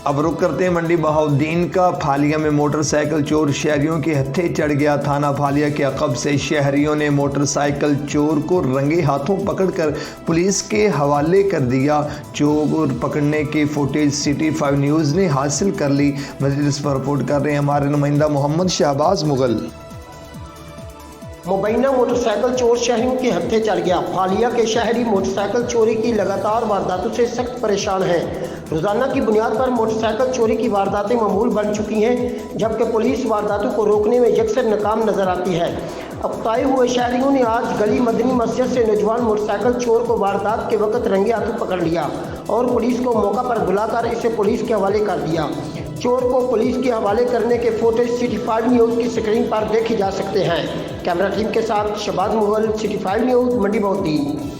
अब रुक करते हैं मंडी बहाउद्दीन का। फालिया में मोटरसाइकिल चोर शहरियों के हत्थे चढ़ गया। थाना फालिया के अकब से शहरियों ने मोटरसाइकिल चोर को रंगे हाथों पकड़कर पुलिस के हवाले कर दिया। चोर पकड़ने की फुटेज सिटी 5 न्यूज़ ने हासिल कर ली। मज़ीद इस पर रिपोर्ट कर रहे हैं हमारे नुमाइंदा मोहम्मद शहबाज मुगल। मुबैना मोटरसाइकिल चोर शहरियों के हत्थे चढ़ गया। फालिया के शहरी मोटरसाइकिल चोरी की लगातार वारदातों से सख्त परेशान हैं। रोजाना की बुनियाद पर मोटरसाइकिल चोरी की वारदातें मामूल बन चुकी हैं, जबकि पुलिस वारदातों को रोकने में यकसर नाकाम नजर आती है। अक्ताए हुए शहरियों ने आज गली मदनी मस्जिद से नौजवान मोटरसाइकिल चोर को वारदात के वक्त रंगे हाथों पकड़ लिया और पुलिस को मौका पर बुलाकर इसे पुलिस के हवाले कर दिया। चोर को पुलिस के हवाले करने के फोटोज सिटी 5 न्यूज़ की स्क्रीन पर देखे जा सकते हैं। कैमरा टीम के साथ शहबाज मुगल, सिटी 5 न्यूज़, मंडी बहाउद्दीन।